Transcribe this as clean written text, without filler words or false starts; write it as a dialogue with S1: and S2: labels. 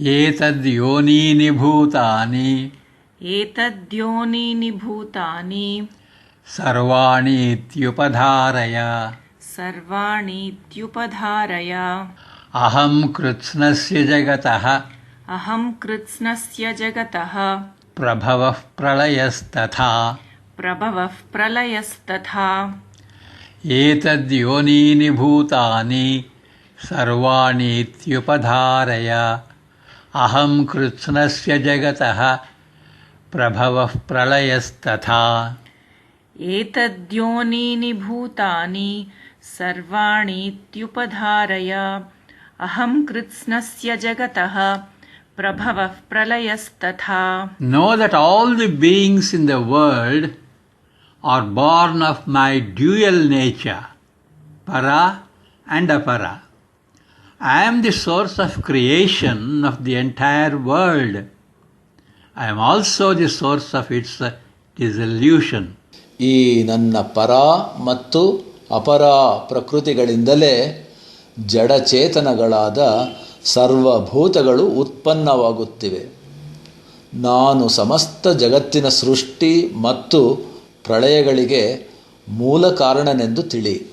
S1: ಏತದ್ಯೋನೀನಿ ಭೂತಾನಿ
S2: ಏತದ್ಯೋನೀನಿ ಭೂತಾನಿ
S1: ಸರ್ವಾಣೀತ್ಯುಪಧಾರಯ
S2: ಸರ್ವಾಣೀತ್ಯುಪಧಾರಯ
S1: ಅಹಂ ಕೃತ್ಸ್ನಸ್ಯ ಜಗತಃ
S2: ಅಹಂ ಕೃತ್ಸ್ನಸ್ಯ ಜಗತಃ
S1: ಪ್ರಭವಃ ಪ್ರಳಯಸ್ತಥಾ
S2: ಪ್ರಭವಃ ಪ್ರಳಯಸ್ತಥಾ
S1: ಏತದ್ಯೋನೀನಿ ಭೂತಾನಿ ಸರ್ವಾಣೀತ್ಯುಪಧಾರಯ ಅಹಂ ಕೃತ್ಸ್ನಸ್ಯ ಜಗತಃ ಪ್ರಭವಃ ಪ್ರಳಯಸ್ತಥಾ
S2: ಏತದ್ಯೋನೀನಿ ಭೂತಾನಿ ಸರ್ವಾಣೀತ್ಯುಪಧಾರಯ ಅಹಂ ಕೃತ್ಸ್ನಸ್ಯ ಜಗತಃ ಪ್ರಭವಃ ಪ್ರಳಯಸ್ತಥಾ.
S1: Know that all the beings in the world are born of my dual nature, para and apara. I am the source of creation of the entire world. I am also the source of its dissolution.
S3: ಈ ನನ್ನ ಪರ ಮತ್ತು ಅಪರ ಪ್ರಕೃತಿಗಳಿಂದಲೇ ಜಡಚೇತನಗಳಾದ ಸರ್ವಭೂತಗಳು ಉತ್ಪನ್ನವಾಗುತ್ತಿವೆ. ನಾನು ಸಮಸ್ತ ಜಗತ್ತಿನ ಸೃಷ್ಟಿ ಮತ್ತು ಪ್ರಳಯಗಳಿಗೆ ಮೂಲ ಕಾರಣನೆಂದು ತಿಳಿ.